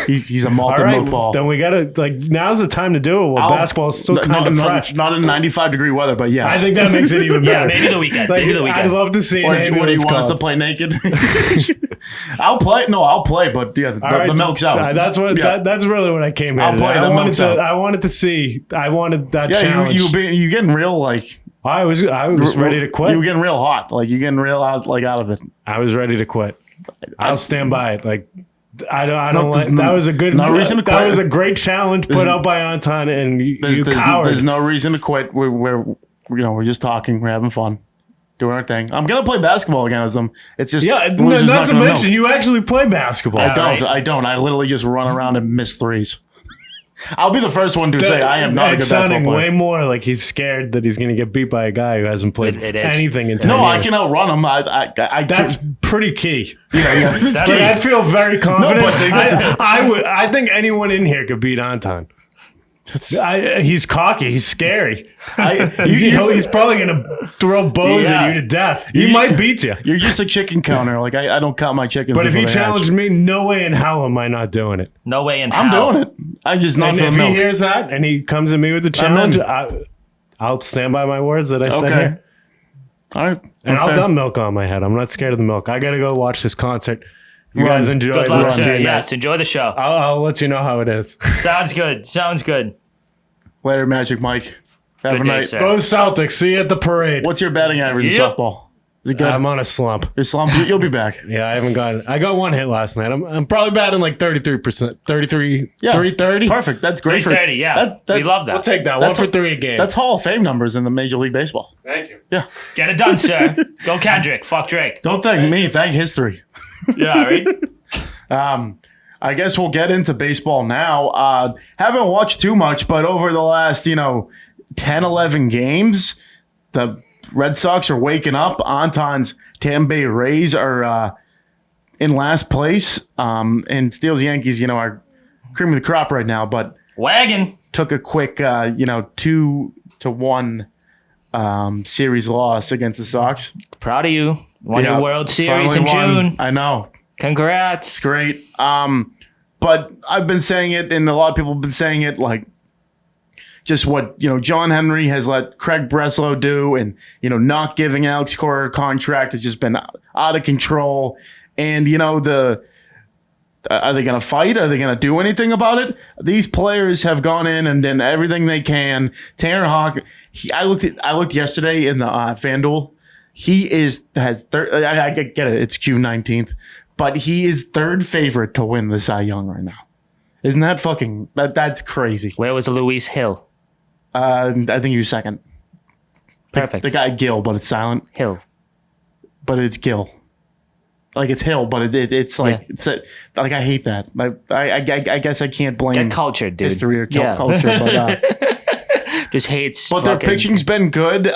He's a All malted right. milk ball. Then we gotta now's the time to do it while basketball's still kind of fresh. Not in 95-degree weather, but yes. I think that makes it even Yeah, better. maybe the weekend. Like, Maybe the weekend. I'd love to see Or an do you ambulance want us to called. play naked? I'll play. No, I'll play. But yeah, All right, the milk's out. That's what. Yeah. That's really what I came here. I'll to. play, the milk's out. I wanted to see. I wanted that Yeah, challenge. you getting real like. I was ready to quit. You were getting real hot. Like you getting real out of it. I was ready to quit. I'll stand by it. Like I don't there's like that was a good no reason to that quit. was a great challenge put out by Anton and you coward. There's no reason to quit. We're just talking. We're having fun, doing our thing. I'm gonna play basketball against them. It's just yeah, we're just not to gonna mention know. you actually play basketball. I don't. I literally just run around and miss threes. I'll be the first one to say I am not a good It's basketball sounding player. way more like he's scared that he's going to get beat by a guy who hasn't played It is. anything in 10 No, years. I can outrun him. That's pretty key. yeah. That's Like, I feel very confident. but I think anyone in here could beat Anton. He's cocky. He's scary. He's probably going to throw bows Yeah. at you to death. He might beat you. You're just a chicken counter. Like I don't count my chickens. But if he before they hatch. challenged me, no way in hell am I not doing it. No way in hell. I'm doing it. I just not And for the if he milk. hears that and he comes at me with the challenge, I'll stand by my words that I said Okay. here. All right. And Fair. I'll dump milk on my head. I'm not scared of the milk. I got to go watch this concert. You Run. guys enjoy Good the luck, rest of sir. your night. Yes, enjoy the show. I'll let you know how it is. Sounds good. Sounds good. Later, Magic Mike. Have Good a day, night. sir. Go Celtics. See you at the parade. What's your batting average in Yep. softball? Is it good? I'm on a slump. Your slump. You'll be back. Yeah, I haven't gotten. I got one hit last night. I'm probably batting like 33%. 33. Yeah. 330. Perfect. That's great. 330, yeah. We love that. We'll take that. That's One for three a game. That's Hall of Fame numbers in the Major League Baseball. Thank you. Yeah. Get it done, sir. Go Kendrick. Fuck Drake. Don't thank me. Thank history. Yeah, right? I guess we'll get into baseball now. Haven't watched too much, but over the last, 10, 11 games, the Red Sox are waking up. Anton's Tampa Bay Rays are in last place. And Steele's Yankees, are cream of the crop right now, but Wagon. took a quick, 2-1 series loss against the Sox. Proud of you. Won Yeah, your World Series finally in won. June. I know. Congrats. Great. But I've been saying it, and a lot of people have been saying it, like just what John Henry has let Craig Breslow do, and not giving Alex Cora a contract has just been out of control. And are they going to fight? Are they going to do anything about it? These players have gone in and done everything they can. Tanner Hawk. I looked yesterday in the FanDuel. He has third. I get it. It's June 19th. But he is third favorite to win the Cy Young right now. Isn't that fucking... That's crazy. Where was Luis Hill? I think he was second. Perfect. The guy Gill, but it's silent. Hill. But it's Gill. Like it's Hill, but it's like... Yeah. It's like I hate that. I guess I can't blame Get cultured, dude. history or Yeah. culture. But, Just hates. but their fucking- pitching's been good.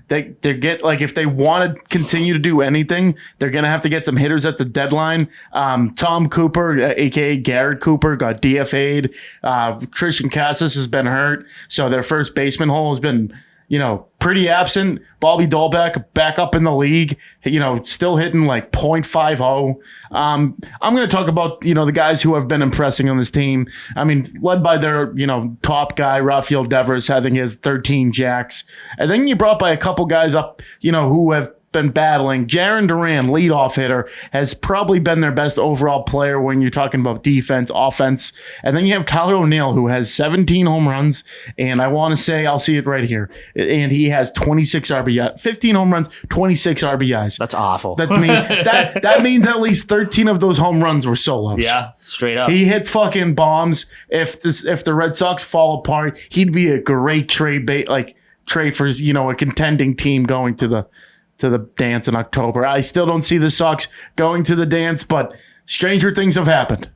They get like if they want to continue to do anything, they're gonna have to get some hitters at the deadline. Tom Cooper, aka Garrett Cooper, got DFA'd. Christian Casas has been hurt, so their first baseman hole has been pretty absent. Bobby Dolbeck back up in the league, still hitting like .50. I'm going to talk about, the guys who have been impressing on this team. I mean, led by their, top guy, Rafael Devers, having his 13 jacks. And then you brought by a couple guys up, who have been battling. Jarren Duran, leadoff hitter, has probably been their best overall player when you're talking about defense, offense. And then you have Tyler O'Neill, who has 17 home runs. And I want to say, I'll see it right here. And he has 26 RBI, 15 home runs, 26 RBIs. That's awful. That means at least 13 of those home runs were solos. Yeah, straight up. He hits fucking bombs. If the Red Sox fall apart, he'd be a great trade for a contending team going to the dance in October. I still don't see the Sox going to the dance, but stranger things have happened.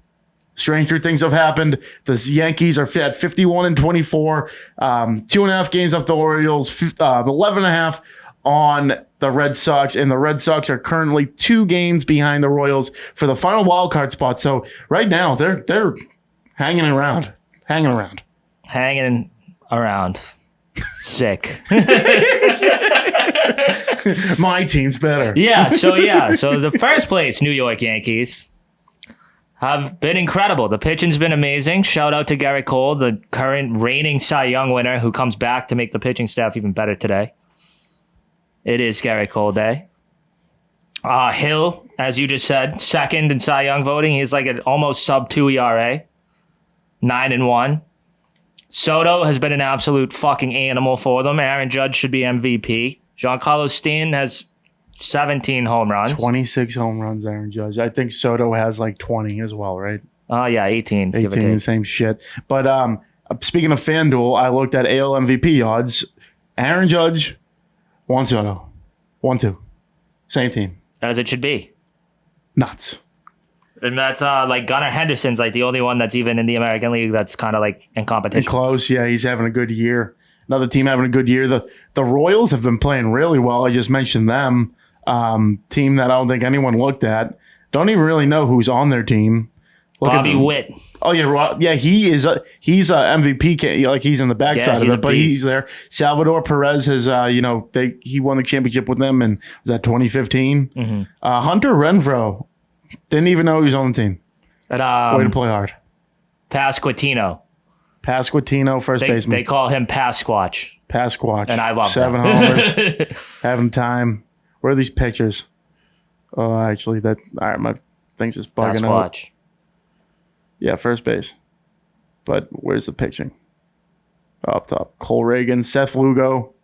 stranger things have happened. The Yankees are at 51-24, 2.5 games off the Orioles, 11.5 on the Red Sox, and the Red Sox are currently 2 games behind the Royals for the final wild card spot. So right now they're hanging around. Sick. My team's better. So the first place New York Yankees have been incredible. The pitching's been amazing. Shout out to Garrett Cole, the current reigning Cy Young winner, who comes back to make the pitching staff even better today. It is Garrett Cole Day. Hill, as you just said, second in Cy Young voting. He's like an almost sub-2 ERA, 9-1. Soto has been an absolute fucking animal for them. Aaron Judge should be MVP. Giancarlo Stanton has 17 home runs. 26 home runs, Aaron Judge. I think Soto has like 20 as well, right? 18. 18, same shit. But speaking of FanDuel, I looked at AL MVP odds. Aaron Judge, Juan Soto, 1-2. Same team. As it should be. Nuts. And that's like Gunnar Henderson's like the only one that's even in the American League that's kind of like in competition. And close, yeah, he's having a good year. Another team having a good year. The Royals have been playing really well. I just mentioned them. Team that I don't think anyone looked at. Don't even really know who's on their team. Bobby Witt. Oh yeah, he is. He's a MVP. Like he's in the backside of it, but he's there. Salvador Perez has. He won the championship with them, and was that 2015? Mm-hmm. Hunter Renfroe didn't even know he was on the team. But, way to play hard. Pasquantino, first baseman. They call him Pasquatch. And I love 7 homers. Having time. Where are these pictures? Oh, actually, all right, my thing's just bugging out. Pasquatch. Yeah, first base. But where's the pitching? Up top. Cole Reagan, Seth Lugo.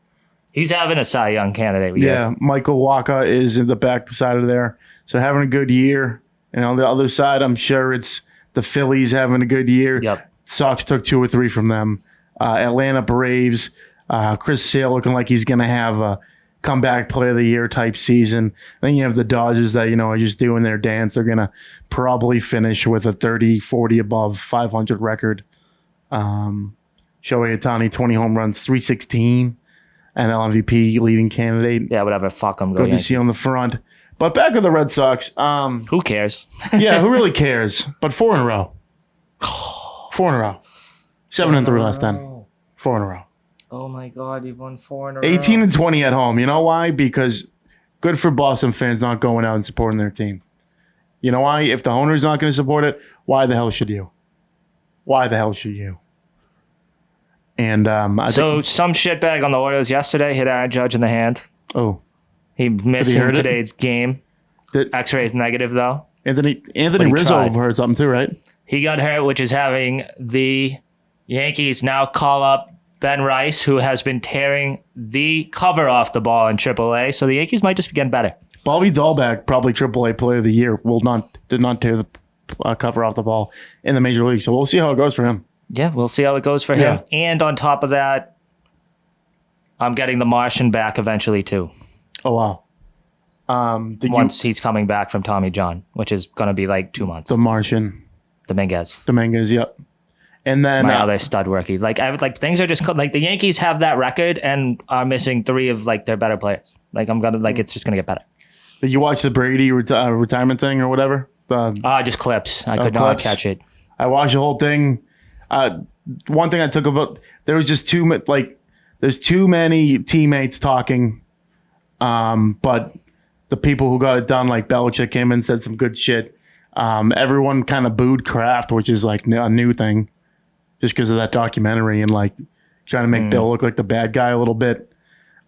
He's having a Cy Young candidate. Michael Wacha is in the back side of there. So having a good year. And on the other side, I'm sure it's the Phillies having a good year. Yep. Sox took 2 or 3 from them. Atlanta Braves. Chris Sale looking like he's going to have a comeback player of the year type season. Then you have the Dodgers that, are just doing their dance. They're going to probably finish with a 30, 40 above 500 record. Shohei Ohtani, 20 home runs, 316, and MVP leading candidate. Yeah, whatever. Fuck them. Good to see on the front. But back with the Red Sox. Who cares? Yeah, who really cares? But 4 in a row. 4 in a row. 7-3 last time. 4 in a row. Oh my God, you've won 4 in a row. 18-20 at home. You know why? Because good for Boston fans not going out and supporting their team. You know why? If the owner's not going to support it, why the hell should you? And some shitbag on the Orioles yesterday hit Aaron Judge in the hand. Oh. He missed today's game. X-ray's negative, though. Anthony Rizzo heard something too, right? He got hurt, which is having the Yankees now call up Ben Rice, who has been tearing the cover off the ball in AAA. So the Yankees might just be getting better. Bobby Dahlbeck, probably AAA Player of the Year, did not tear the cover off the ball in the Major League. So we'll see how it goes for him. Yeah, we'll see how it goes for him. And on top of that, I'm getting the Martian back eventually too. Oh, wow. Once he's coming back from Tommy John, which is going to be like 2 months. The Martian. Dominguez, yep. And then my other stud rookie. Things are just like the Yankees have that record and are missing 3 of like their better players. It's just gonna get better. Did you watch the Brady retirement thing or whatever? Just clips. I could not catch it. I watched the whole thing. One thing I took about there was just there's too many teammates talking. But the people who got it done, like Belichick, came in and said some good shit. Everyone kind of booed Kraft, which is like a new thing, just because of that documentary and like trying to make Bill look like the bad guy a little bit.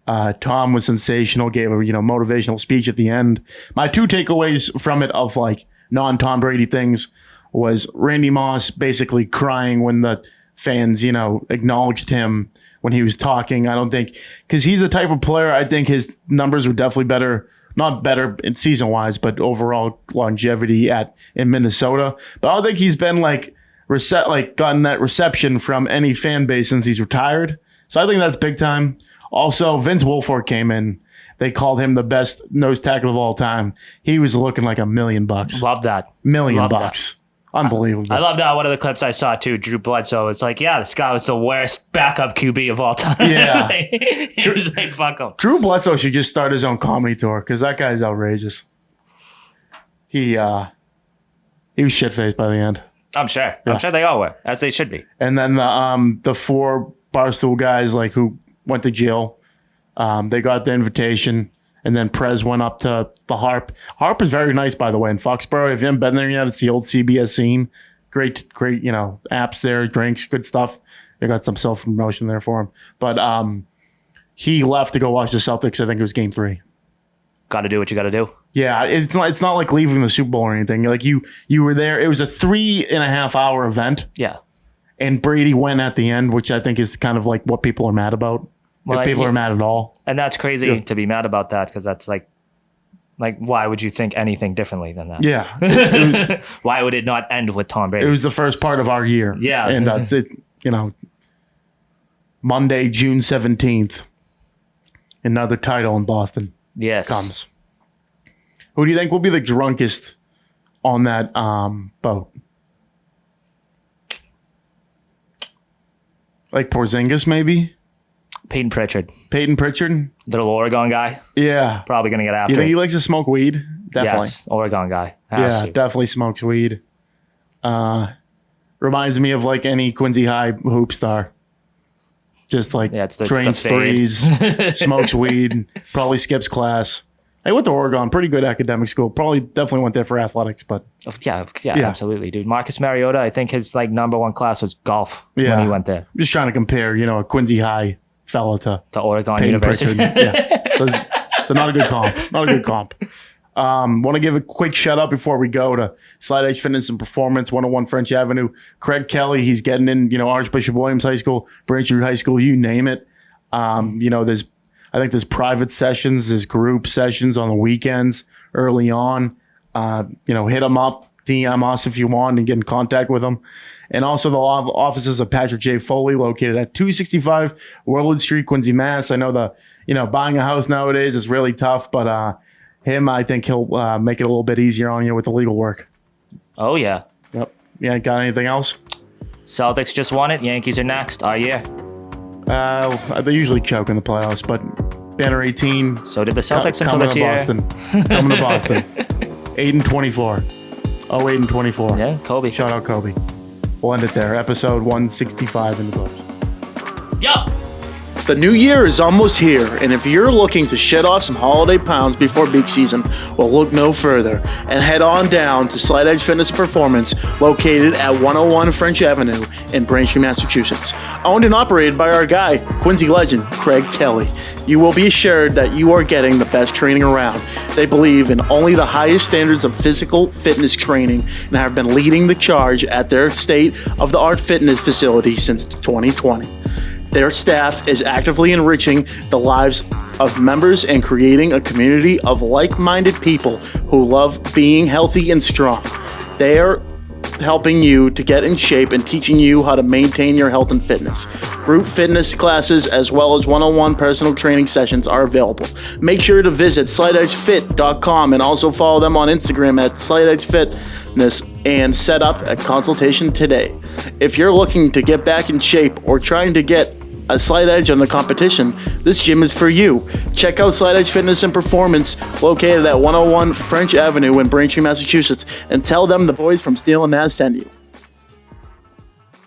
Tom was sensational, gave a motivational speech at the end. My 2 takeaways from it of like non-Tom Brady things was Randy Moss basically crying when the fans acknowledged him when he was talking. I don't think because he's the type of player. I think his numbers were definitely better. Not better in season wise, but overall longevity in Minnesota. But I don't think he's been gotten that reception from any fan base since he's retired. So I think that's big time. Also, Vince Wilfork came in. They called him the best nose tackle of all time. He was looking like $1 million. Love that. $1 million. Unbelievable. I love that. One of the clips I saw too, Drew Bledsoe. It's like, yeah, this guy was the worst backup QB of all time. Yeah. He was like, fuck him. Drew Bledsoe should just start his own comedy tour because that guy's outrageous. He was shit-faced by the end. I'm sure. I'm sure they all were, as they should be. And then the 4 Barstool guys like who went to jail, they got the invitation. And then Prez went up to the Harp. Harp is very nice, by the way, in Foxborough. If you haven't been there yet, it's the old CBS scene. Great, apps there, drinks, good stuff. They got some self-promotion there for him. But he left to go watch the Celtics. I think it was game 3. Got to do what you got to do. Yeah, it's not like leaving the Super Bowl or anything. Like you were there. It was a 3.5 hour event. Yeah. And Brady went at the end, which I think is kind of like what people are mad about. Well, if people are mad at all. And that's crazy to be mad about that because that's like why would you think anything differently than that? Yeah. Why would it not end with Tom Brady? It was the first part of our year. Yeah. And that's it, Monday, June 17th, another title in Boston comes. Who do you think will be the drunkest on that boat? Like Porzingis, maybe? Peyton Pritchard. Little Oregon guy. Yeah. Probably going to get after You think it. he likes to smoke weed? Definitely. Yes, Oregon guy. Definitely smokes weed. Reminds me of like any Quincy High hoop star. Just like trains threes, smokes weed, probably skips class. I went to Oregon, pretty good academic school. Definitely went there for athletics, but yeah, absolutely, dude. Marcus Mariota, I think his number 1 class was golf when he went there. Just trying to compare, a Quincy High fellow to Oregon Peyton University. So not a good comp. Want to give a quick shout out before we go to Slide Edge Fitness and Performance, 101 French Avenue. Craig Kelly, he's getting in, Archbishop Williams High School, Braintree High School, you name it. There's private sessions, there's group sessions on the weekends early on. Hit them up, DM us if you want and get in contact with them. And also the offices of Patrick J. Foley located at 265 Warwood Street, Quincy, Mass. I know buying a house nowadays is really tough, but I think he'll make it a little bit easier on you with the legal work. Oh, yeah. Yep. Yeah, got anything else? Celtics just won it. Yankees are next. Our year. They usually choke in the playoffs, but Banner 18. So did the Celtics until this year. Coming to Boston. 8-24. 08-24. Yeah, Kobe. Shout out Kobe. We'll end it there. Episode 165 in the books. Yup. The new year is almost here, and if you're looking to shed off some holiday pounds before beach season, well, look no further and head on down to Slide Edge Fitness and Performance, located at 101 French Avenue in Braintree, Massachusetts. Owned and operated by our guy, Quincy legend, Craig Kelly. You will be assured that you are getting the best training around. They believe in only the highest standards of physical fitness training and have been leading the charge at their state-of-the-art fitness facility since 2020. Their staff is actively enriching the lives of members and creating a community of like-minded people who love being healthy and strong. They are helping you to get in shape and teaching you how to maintain your health and fitness. Group fitness classes as well as one-on-one personal training sessions are available. Make sure to visit slideedgefit.com and also follow them on Instagram at slideedgefitness and set up a consultation today. If you're looking to get back in shape or trying to get a slight edge on the competition, this gym is for you. Check out Slide Edge Fitness and Performance, located at 101 French Avenue in Braintree, Massachusetts, and tell them the boys from Steele Nazz sent you.